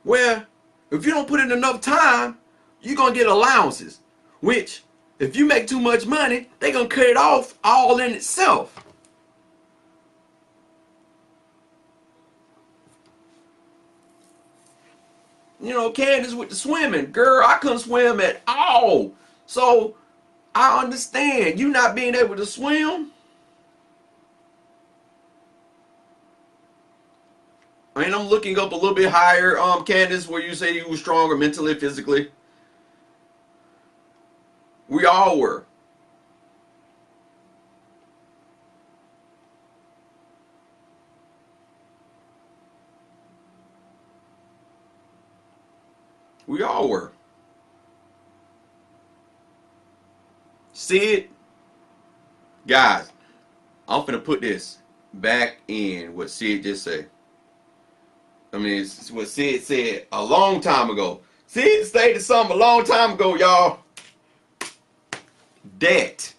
where if you don't put in enough time, you're going to get allowances. Which, if you make too much money, they're going to cut it off all in itself. You know, Candace with the swimming. Girl, I couldn't swim at all. So, I understand you not being able to swim. And I'm looking up a little bit higher, Candace, where you say you were stronger mentally, physically. We all were. We all were. Sid, guys, I'm finna put this back in what Sid just said. I mean, it's what Sid said a long time ago. Sid stated something a long time ago, y'all. That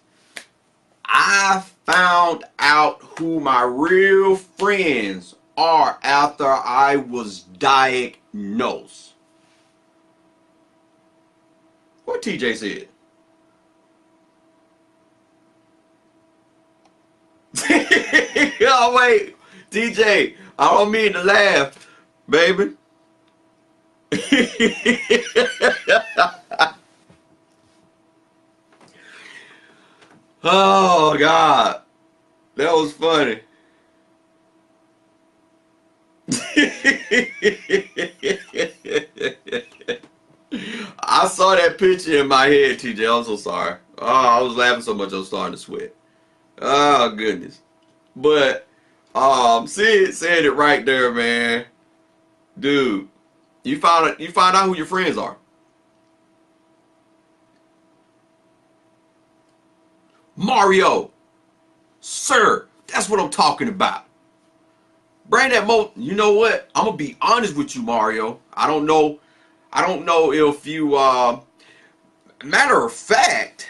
I found out who my real friends are after I was diagnosed. What TJ said. Oh, wait. TJ, I don't mean to laugh, baby. Oh, God. That was funny. I saw that picture in my head, TJ. I'm so sorry. Oh, I was laughing so much I was starting to sweat. Oh, goodness. But Sid said it right there, man. Dude, you find out who your friends are. Mario, sir, that's what I'm talking about. Bring that you know what? I'm gonna be honest with you, Mario. I don't know if you matter of fact,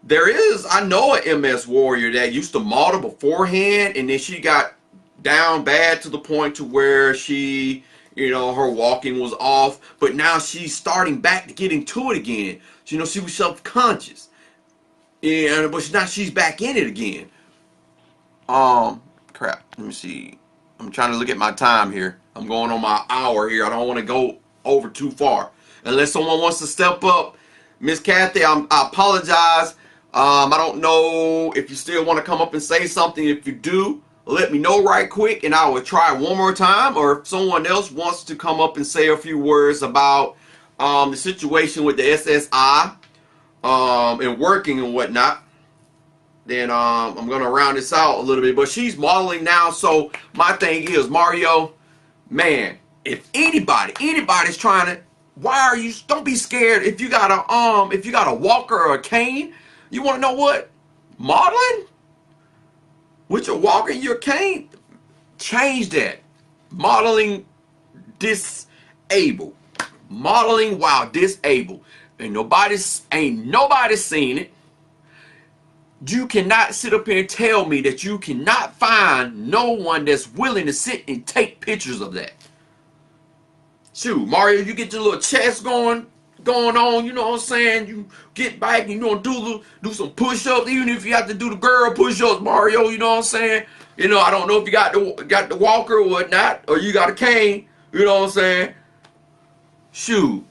there is, I know an MS warrior that used to model beforehand, and then she got down bad to the point to where she, her walking was off, but now she's starting back to get into it again. So, she was self-conscious. And but now she's back in it again. Crap. Let me see. I'm trying to look at my time here. I'm going on my hour here. I don't want to go over too far. Unless someone wants to step up. Miss Kathy, I apologize. I don't know if you still want to come up and say something. If you do, let me know right quick and I will try one more time. Or if someone else wants to come up and say a few words about the situation with the SSI and working and whatnot, then I'm going to round this out a little bit. But she's modeling now, so my thing is, Mario, man, if anybody's trying to, don't be scared if you got a walker or a cane. You want to know what? Modeling with your walker and your cane, change that. Modeling disabled. Modeling while disabled. Ain't nobody seen it. You cannot sit up here and tell me that you cannot find no one that's willing to sit and take pictures of that. Shoot, Mario, you get your little chest going on, you know what I'm saying? You get back and you know do some push-ups, even if you have to do the girl push-ups, Mario, you know what I'm saying? I don't know if you got the walker or whatnot, or you got a cane, you know what I'm saying? Shoot.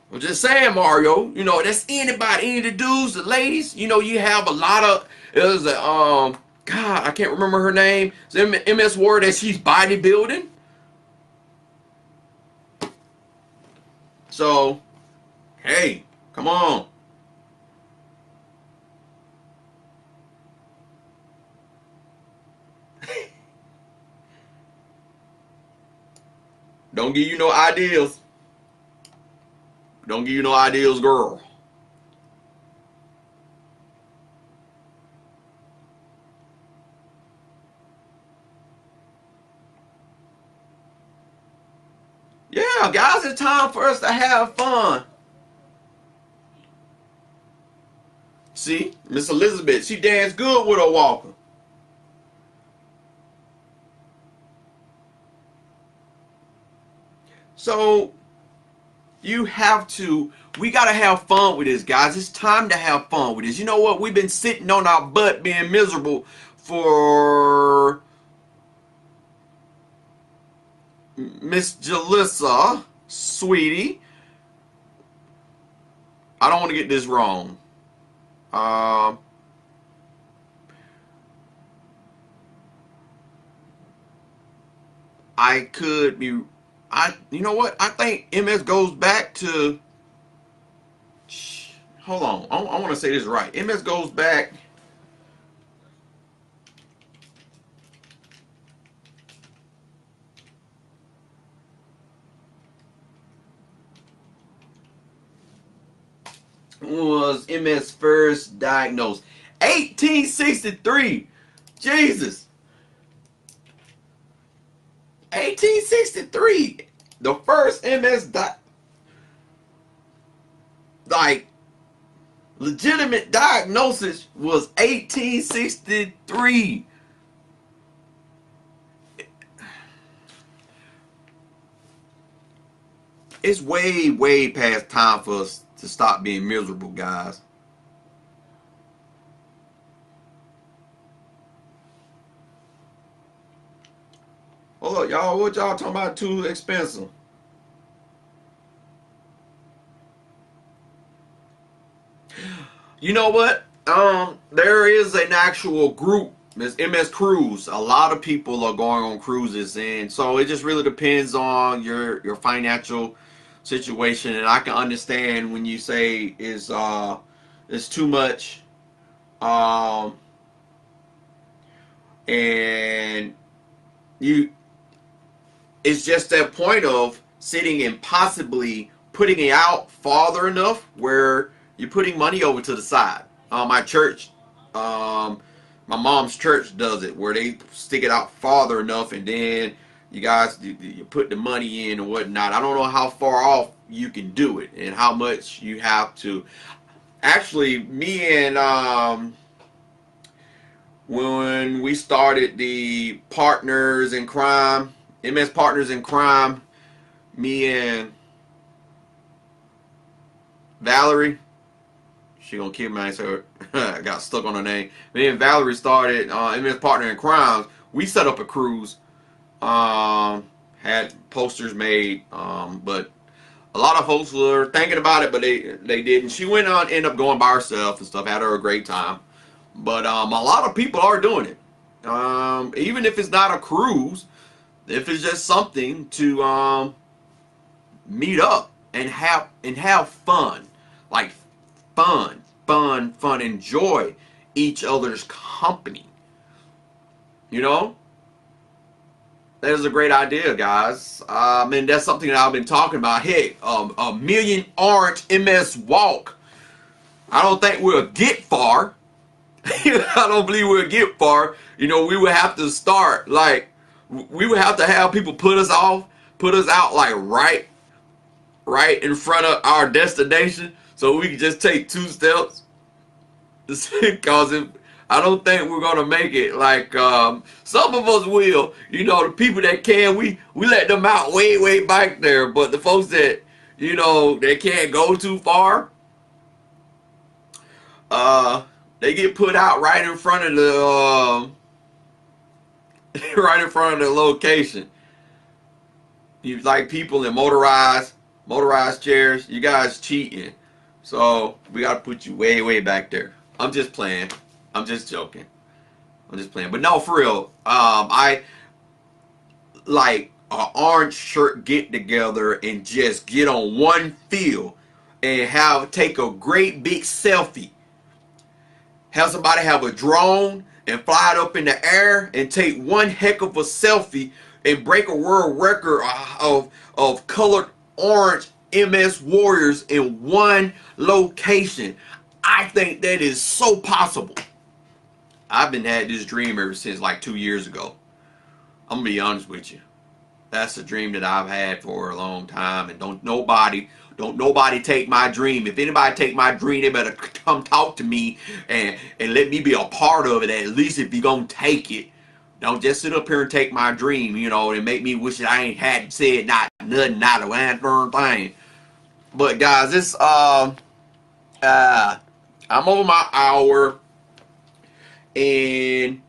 I'm just saying, Mario, that's anybody, any of the dudes, the ladies, you have a lot of, there's a, God, I can't remember her name, it's MS Word that she's bodybuilding. So, hey, come on. Don't give you no ideas. Don't give you no ideas, girl. Yeah, guys, it's time for us to have fun. See, Miss Elizabeth, she danced good with her walker. So, we got to have fun with this, guys. It's time to have fun with this. You know what? We've been sitting on our butt being miserable for Miss Jalissa, sweetie. I don't want to get this wrong. I could be, you know what? I think MS goes back to, hold on. I want to say this right. MS goes back. was MS first diagnosed? 1863. Jesus. 1863. The first MS like legitimate diagnosis was 1863. It's way, way past time for us to stop being miserable, guys. Hold up, y'all. What y'all talking about too expensive? You know what? There is an actual group, Miss MS Cruise. A lot of people are going on cruises, and so it just really depends on your financial situation. And I can understand when you say it's too much, um, and you it's just that point of sitting and possibly putting it out farther enough where you're putting money over to the side. My church, my mom's church does it where they stick it out farther enough, and then you guys you put the money in and whatnot. I don't know how far off you can do it and how much you have to. Actually, me and when we started the Partners in Crime, MS Partners in Crime, me and Valerie, she gonna kill me, so I got stuck on her name. Me and Valerie started MS Partner in Crimes. We set up a cruise, had posters made, but a lot of folks were thinking about it, but they didn't. She went on, ended up going by herself and stuff, had her a great time. But a lot of people are doing it. Even if it's not a cruise, if it's just something to meet up and have fun, like fun, enjoy each other's company. You know, that is a great idea, guys. And that's something that I've been talking about. Hey, a million orange MS walk. I don't think we'll get far. I don't believe we'll get far. You know, we would have to start like we would have to have people put us out like right in front of our destination, so we can just take 2 steps. Because I don't think we're gonna make it. Like some of us will. You know, the people that can, we let them out way back there. But the folks that they can't go too far, they get put out right in front of the right in front of the location. You like people in motorized chairs, you guys cheating. So we gotta put you way back there. I'm just playing. I'm just joking. I'm just playing. But no, for real. I like an orange shirt get together and just get on one field and take a great big selfie. Have somebody have a drone and fly it up in the air and take one heck of a selfie and break a world record of colored orange MS warriors in one location. I think that is so possible. I've been had this dream ever since like 2 years ago. I'm gonna be honest with you. That's a dream that I've had for a long time, and don't nobody take my dream. If anybody take my dream, they better come talk to me and let me be a part of it. At least if you're gonna take it, don't just sit up here and take my dream, and make me wish that I ain't had said nothing, not a one thing. But guys, this I'm over my hour, and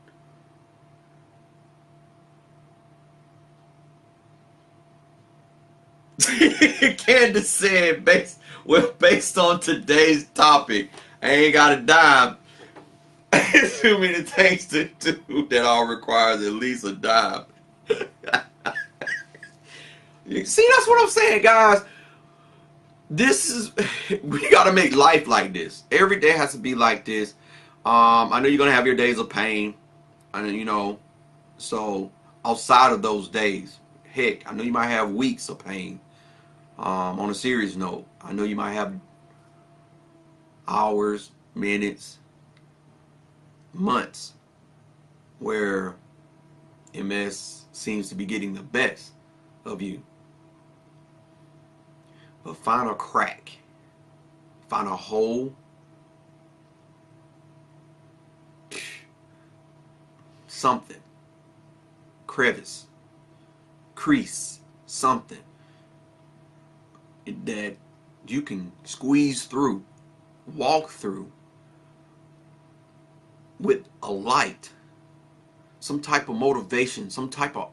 Candace said, based on today's topic, I ain't got a dime. Too many things to do that all requires at least a dime. See, that's what I'm saying, guys. We gotta make life like this. Every day has to be like this. I know you're gonna have your days of pain, and so outside of those days, heck, I know you might have weeks of pain. On a serious note, I know you might have hours, minutes, months where MS seems to be getting the best of you. But find a crack, find a hole, something, crevice, crease, something that you can squeeze through, walk through with a light, some type of motivation, some type of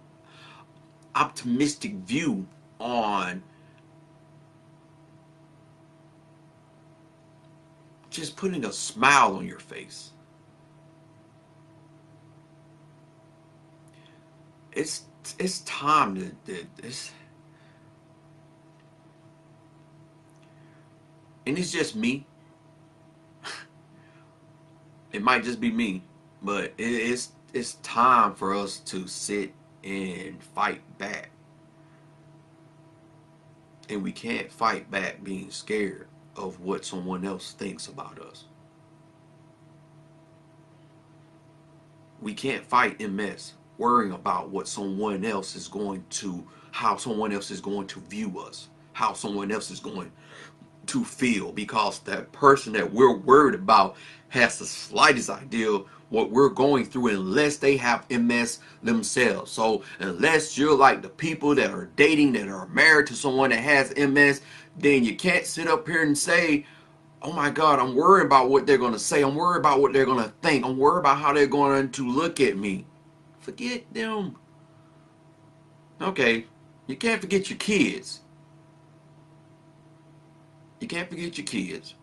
optimistic view on just putting a smile on your face. It's time to and it's just me. It might just be me, but it's time for us to sit and fight back. And we can't fight back being scared of what someone else thinks about us. We can't fight MS worrying about what someone else is going to, how someone else is going to view us, how someone else is going to feel, because that person that we're worried about has the slightest idea what we're going through unless they have MS themselves. So unless you're like the people that are dating, that are married to someone that has MS, then you can't sit up here and say, oh my God, I'm worried about what they're going to say. I'm worried about what they're going to think. I'm worried about how they're going to look at me. Forget them. Okay, you can't forget your kids. You can't forget your kids.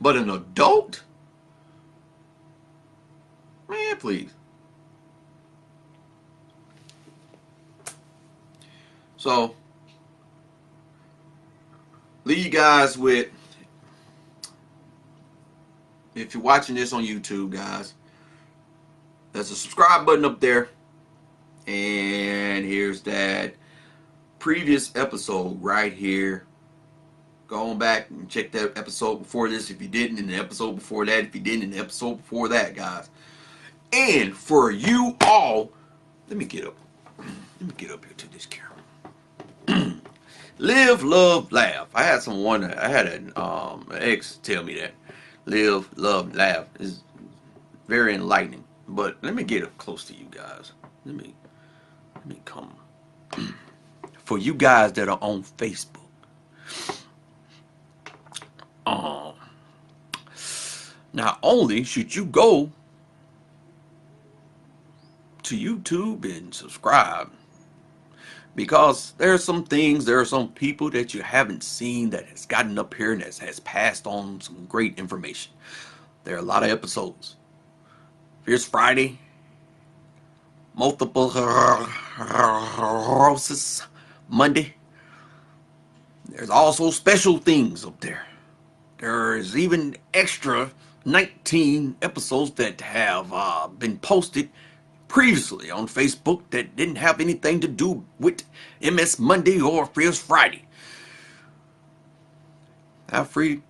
But an adult? Man, please. So, leave you guys with, if you're watching this on YouTube, guys, there's a subscribe button up there. And here's that previous episode right here. Go on back and check that episode before this if you didn't, and the episode before that if you didn't, and the episode before that, guys. And for you all, let me get up here to this camera. Live, love, laugh. I had an ex tell me that. Live, love, laugh is very enlightening. But let me get up close to you guys. Let me come. For you guys that are on Facebook. Not only should you go to YouTube and subscribe, because there are some things, there are some people that you haven't seen that has gotten up here and has passed on some great information. There are a lot of episodes. Here's Friday, multiple Sclerosis-Monday. There's also special things up there. There's even extra 19 episodes that have been posted previously on Facebook that didn't have anything to do with MS Monday or Fears Friday. Have free,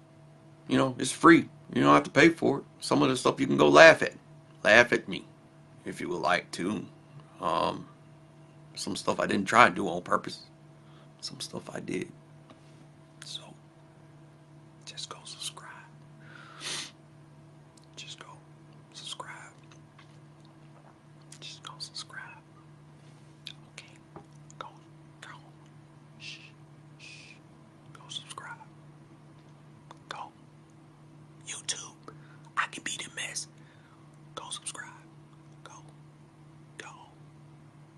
it's free. You don't have to pay for it. Some of the stuff you can go laugh at. Laugh at me if you would like to. Some stuff I didn't try to do on purpose. Some stuff I did. So, just go subscribe. Just go subscribe. Just go subscribe. Okay. Go. Shh. Go subscribe. Go. YouTube. ICanBeatMS. Go subscribe. Go.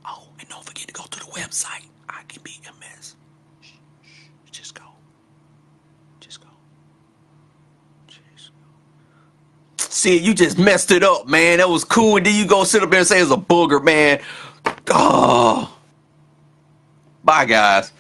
Oh, and don't forget to go to the website. ICanBeatMS. Just go. See, you just messed it up, man. That was cool. And then you go sit up there and say it's a booger, man. Oh. Bye, guys.